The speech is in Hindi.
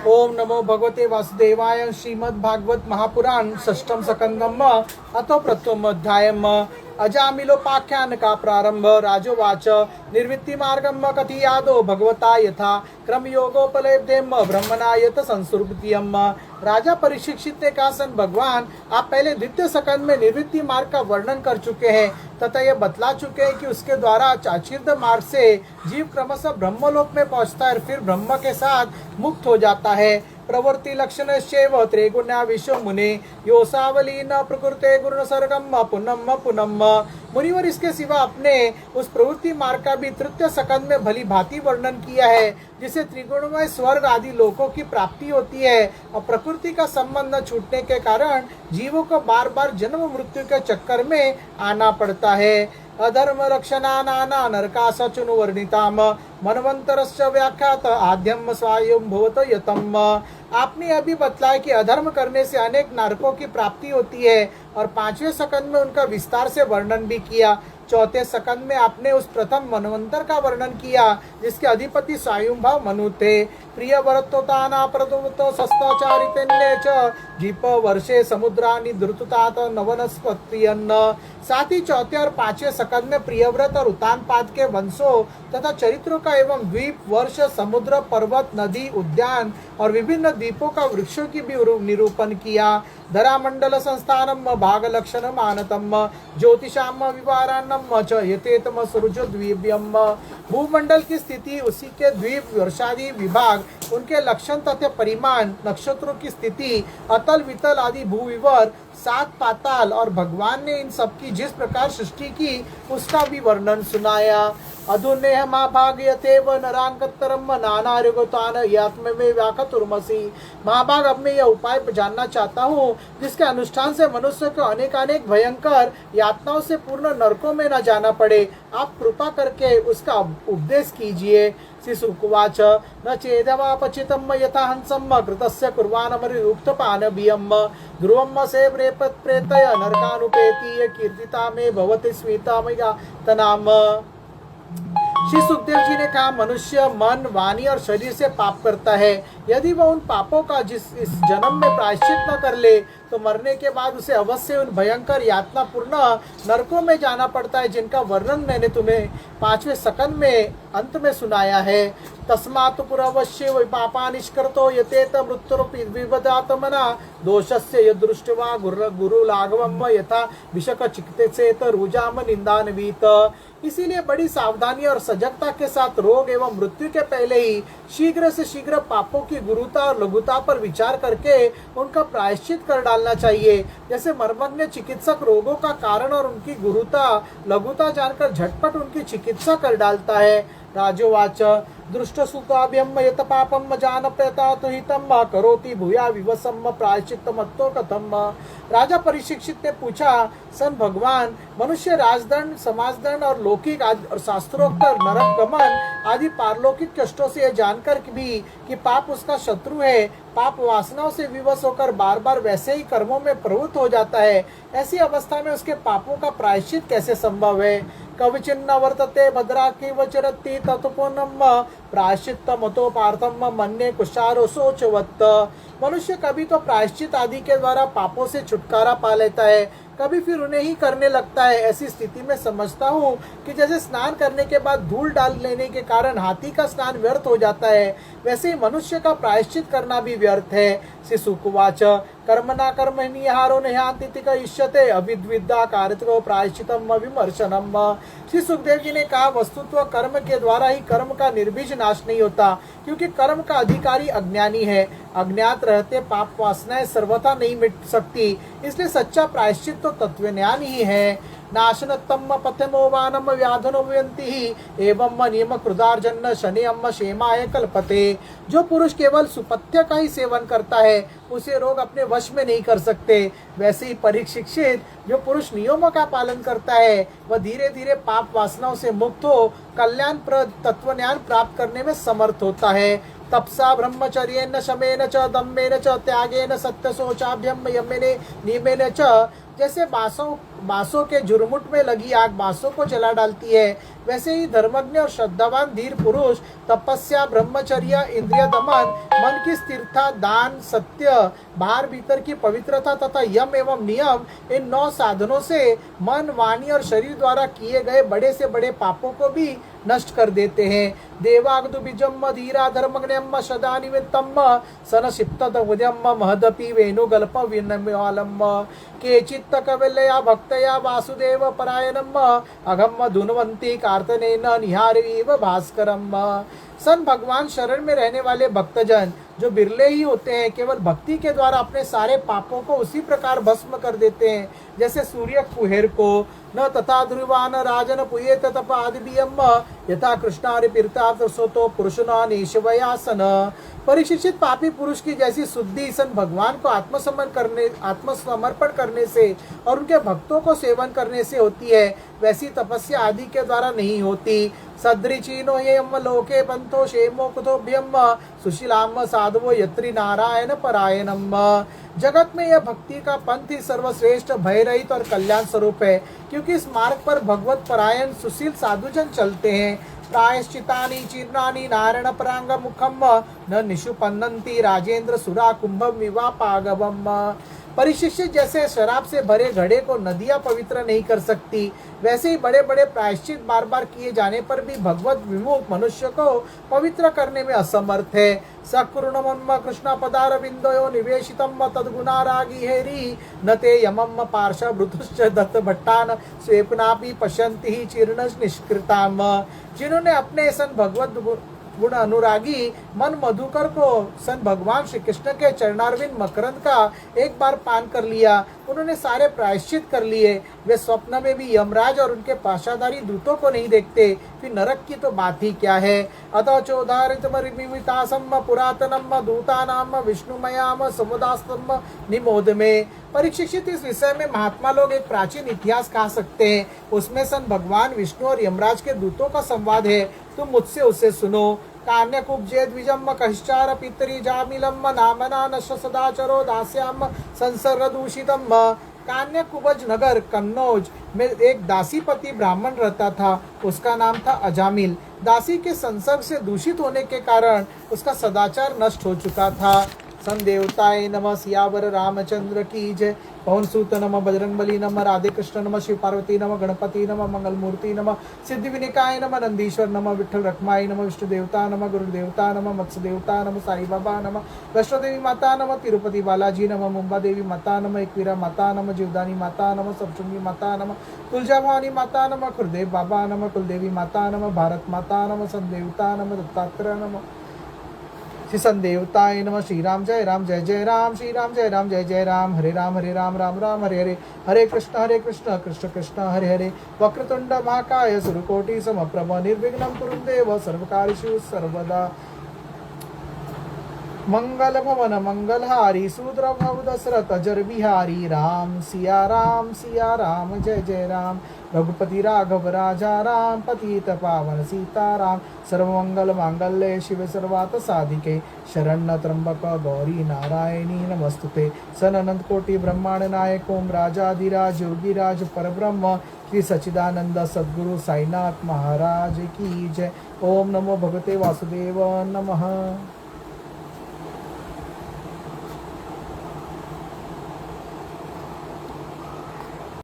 ओम नमो भगवते वासुदेवाय। श्रीमद्भागवत महापुराण षष्ठम स्कंदम अतो प्रथम अध्यायम। अजामिलोपाख्यान का प्रारंभ। राजोवाच निर्वृत्ति मार्गम कथियादो भगवता यथा क्रम योगोपलब्धेम ब्रह्मणा यत संस्कृतियम। राजा परीक्षित ने कहा, सन भगवान आप पहले द्वितीय स्कंद में निर्वृत्ति मार्ग का वर्णन कर चुके हैं तथा यह बतला चुके हैं कि उसके द्वारा चाचिर्द मार्ग से जीव क्रमशः ब्रह्मलोक में पहुंचता है और फिर ब्रह्म के साथ मुक्त हो जाता है। प्रवृत्ति लक्षण त्रिगुण्या विश्व मुने योसावली न प्रकृते गुण सर्गम पुनम पुनम। मुनिवर इसके सिवा अपने उस प्रवृत्ति मार्ग का भी तृतीय स्कंद में भली भांति वर्णन किया है, जिसे त्रिगुणमय स्वर्ग आदि लोकों की प्राप्ति होती है और प्रकृति का संबंध न छूटने के कारण जीवों को बार बार जन्म मृत्यु के चक्कर में आना पड़ता है। अधर्म रक्षणा नाना नरका सचुनु वर्णिताम मनवंतरश्च व्याख्यात आद्यम स्वायं भवत यतम। आपने अभी बतलाया कि अधर्म करने से अनेक नरकों की प्राप्ति होती है और पांचवें स्कंद में उनका विस्तार से वर्णन भी किया। चौथे स्कंद में आपने उस प्रथम मनवंतर का वर्णन किया जिसके अधिपति स्वायुंभव मनु थे। प्रिय वरत्वताना प्रदुतो सस्ताचारितेन्ने च जीप वर्षे समुद्रानि द्रुततात नवनस्पतियन्न। साथ ही चौथे और पांचवें स्कंद में प्रियव्रत और उतानपाद के वंशों तथा चरित्रों का एवं द्वीप वर्ष समुद्र पर्वत नदी उद्यान और विभिन्न द्वीपों का वृक्षों की भी निरूपण किया। धरा मंडल संस्थानम भाग लक्षण मानतम ज्योतिषाम विवारान्नम च यतेतम सुरुज द्वीप्यम। भूमंडल की स्थिति, उसी के द्वीप वर्षादि विभाग, उनके लक्षण तथा परिमाण, नक्षत्रों की स्थिति, अतल वितल आदि भूविवर, सात पाताल और भगवान ने इन सब की जिस प्रकार सृष्टि की उसका भी वर्णन सुनाया। अधुनेह महाभाग यथेव नरांकतरम नाना युगतान यात्म में व्याखतुर्मसी। महाभाग, अब मैं यह उपाय जानना चाहता हूँ जिसके अनुष्ठान से मनुष्य को अनेकानेक भयंकर यातनाओं से पूर्ण नरकों में न जाना पड़े। आप कृपा करके उसका उपदेश कीजिए। शिशुकुवाच न चेदवापचितम यथा हंसम कृतस्य कुर्वाणमरुक्तपानभियम ध्रुवम से प्रेतय नरकानुपेति कीर्तिता में भवति स्वीता तनाम। श्री सुखदेव जी ने कहा, मनुष्य मन वाणी और शरीर से पाप करता है। यदि वह उन पापों का इस जन्म में प्रायश्चित न कर ले तो मरने के बाद उसे अवश्य उन भयंकर यातना पूर्ण नरकों में जाना पड़ता है जिनका वर्णन मैंने तुम्हें पांचवें स्कंद में अंत में सुनाया है। तस्मात् पुरवश्य पापा निष्कृतो यतेत मृत्युर्विवदात्मना दोषस्य यदृष्ट्वा गुरु लाघवम यथा विशक चिकित्सेत रुजाम निंदान्वित। इसीलिए बड़ी सावधानी और सजगता के साथ रोग एवं मृत्यु के पहले ही शीघ्र से शीघ्र पापों की गुरुता और लघुता पर विचार करके उनका प्रायश्चित कर डालना चाहिए। जैसे मर्मज्ञ चिकित्सक रोगों का कारण और उनकी गुरुता लघुता जानकर झटपट उनकी चिकित्सा कर डालता है। राजोवाच दृष्ट सुताभ्यम यत पापम जान प्रतात हितम करोति भूया विवसम प्रायश्चित्तमत्तो कथम। राजा परीक्षित ने पूछा, सन भगवान, मनुष्य राजदंड समाजदंड और लौकिक और शास्त्रोक्त नरक गमन आदि पारलौकिक कष्टों से यह जानकर भी कि पाप उसका शत्रु है, पाप वासनाओं से विवश होकर बार बार वैसे ही कर्मों में प्रवृत्त हो जाता है, ऐसी अवस्था में उसके पापों का प्रायश्चित कैसे संभव है। कवचिन्न वर्तते भद्रा किवचरति तत्पुनम प्रायश्चित मतो पार्थम मन्ये कुशारो सोचवत्। मनुष्य कभी तो प्रायश्चित आदि के द्वारा पापों से छुटकारा पा लेता है, कभी फिर उन्हें ही करने लगता है। ऐसी स्थिति में समझता हूँ कि जैसे स्नान करने के बाद धूल डाल लेने के कारण हाथी का स्नान व्यर्थ हो जाता है, वैसे ही मनुष्य का प्रायश्चित करना भी व्यर्थ है। शिशुकुवाच कर्मणा कर्मण्यहारो नहांति इष्यते अविद्विद्या कारको प्रायश्चितम विमर्शनम। श्री सुखदेव जी ने कहा, वस्तुत्व कर्म के द्वारा ही कर्म का निर्बीज नाश नहीं होता, क्योंकि कर्म का अधिकारी अज्ञानी है। अज्ञात रहते पाप वासनाएं सर्वथा नहीं मिट सकती, इसलिए सच्चा प्रायश्चित तो तत्वज्ञान ही है। नाशनतम पथमो वानम व्याधनो व्यंति एवं नियम कृदार्जन शनियम क्षेमाय कल्पते। जो पुरुष केवल सुपथ्य का ही सेवन करता है उसे रोग अपने वश में नहीं कर सकते, वैसे ही परीक्षित जो पुरुष नियमों का पालन करता है वह धीरे धीरे पाप वासनाओं से मुक्त हो कल्याणप्रद तत्वज्ञान प्राप्त करने में समर्थ होता है। तपसा ब्रह्मचर्येन शमेन च दम्मेन च त्यागेन सत्यशोचाभ्यम यमेन नियमेन च जैसे बांसों के झुरमुट में लगी आग बांसों को जला डालती है, वैसे ही धर्मज्ञ और श्रद्धावान धीर पुरुष तपस्या, ब्रह्मचर्य, इंद्रिय दमन, मन की स्थिरता, दान, सत्य, बाहर भीतर की पवित्रता तथा यम एवं नियम, इन 9 साधनों से मन, वाणी और शरीर द्वारा किए गए बड़े से बड़े पापों को भी नष्ट कर देते हैं। देवाग्दु बीजम धीरा धर्मज्ञम सदा निमित्तम सन क्षिप्तम महदपि वेणुगल्प विनम्यालम केचित्त कवलया भक्तया वासुदेव परायणम अघम धुनवंती कार्तनेन निहारेव भास्करम। सन भगवान शरण में रहने वाले भक्तजन जो बिरले ही होते हैं, केवल भक्ति के द्वारा अपने सारे पापों को उसी प्रकार भस्म कर देते हैं जैसे सूर्य कुहेर को। न तथा ध्रुवान राजन पुयेत तप आदिबियम यथा कृष्णारि पीर्तार्थ सोतो पुरुषना निशवयासन। परिशिक्षित पापी पुरुष की जैसी शुद्धि सन भगवान को आत्मसमर्पण करने से और उनके भक्तों को सेवन करने से होती है, वैसी तपस्या आदि के द्वारा नहीं होती। सदृचीनो यम लोके पंथो क्षेमो कुतोभ्यम सुशीलाम साधवो यत्रि नारायण परायणम। जगत में यह भक्ति का पंथ ही सर्वश्रेष्ठ, भयरहित और कल्याण स्वरूप है, क्योंकि इस मार्ग पर भगवत परायण सुशील साधुजन चलते हैं। प्रायश्चितानि चीर्णानि नारायण परांग मुखम न निषुपन्नन्ति राजेंद्र सुरा कुंभम विवापागवम। परिशिष्ट जैसे शराब से भरे घड़े को नदियां पवित्र नहीं कर सकती, वैसे ही बड़े बड़े प्रायश्चित बार बार किए जाने पर भी भगवत विमुख मनुष्य को पवित्र करने में असमर्थ है। सकृणमम कृष्ण पदार बिंदयो निवेशितम तद्गुणारागी हेरी न ते यमम पार्श्वभृतुश्च दत्त भट्टान स्वेपनापि पश्यन्ति ही चीर्ण निष्कृताम। जिन्होंने अपने सन भगवत गुण अनुरागी मन मधुकर को सन भगवान श्री कृष्ण के चरणारविंद मकरंद का एक बार पान कर लिया, उन्होंने सारे प्रायश्चित कर लिए। वे स्वप्न में भी यमराज और उनके पाशाधारी दूतों को नहीं देखते, फिर नरक की तो बात ही क्या है। अतः चोदारितमरिमितासम पुरातनम दूतानाम विष्णुमयाम समुदास्तम निमोद में। परीक्षित इस विषय में महात्मा लोग एक प्राचीन इतिहास कह सकते हैं, उसमें सन भगवान विष्णु और यमराज के दूतों का संवाद है, तुम मुझसे उसे सुनो। कान्य कुब्जे द्विजम कश्चार पितरी जामिलम नामना नश सदाचरो दास्याम संसर्ग दूषितम। कान्य कुब्ज नगर कन्नौज में एक दासीपति ब्राह्मण रहता था, उसका नाम था अजामिल। दासी के संसर्ग से दूषित होने के कारण उसका सदाचार नष्ट हो चुका था। सन देवताय नमः, सियावर रामचंद्र की जय। पवन सूत नमः, बजरंगबली नमः, राधे कृष्ण नमः, शिव पार्वती नमः, गणपति नमः, मंगल मूर्ति नमः, सिद्धि विनायकाय नमः, नंदीश्वर नमः, विठ्ठल रखमाई नमः, विष्णु देवता नमः, गुरु देवता नमः, मत्स्य देवता नमः, साई बाबा नमः, वैष्णो देवी माता नमः, तिरुपति बालाजी नमः, मुंबा देवी माता नमः, एकवीरा माता नमः, जीवदानी माता नमः, सप्तशृंगी माता नमः, तुलजा भवानी माता नमः, खुरदेव बाबा नमः, कुलदेवी माता नमः, भारत माता नमः, सन देवता नमः, दत्तात्रेय नमः, श्री सन देवताय नमः। श्री राम जय जय राम, श्री राम जय जय राम, हरे राम राम राम हरे हरे, हरे कृष्ण कृष्ण कृष्ण हरे हरे। वक्रतुंड महाकाय सुरकोटि समप्रभ निर्विघ्नं कुरु देव सर्वकार्येषु सर्वदा। मंगल भवन मंगलहारी सूद्र भव दशरथ जर बिहारी, राम सिया राम जय जय राम। रघुपति राघव राजा राम, पतित पावन सीताराम। सर्वमंगल मांगल्ये शिव सर्वार्थ साधिके, शरण्य त्र्यंबक गौरी नारायणी नमस्तुते। सननंद कोटि ब्रह्मांड नायक ओम राजाधिराज योगीराज परब्रह्म श्री सच्चिदानंद सद्गुरु साईनाथ महाराज की जय। ओम नमो भगवते वासुदेव नमः।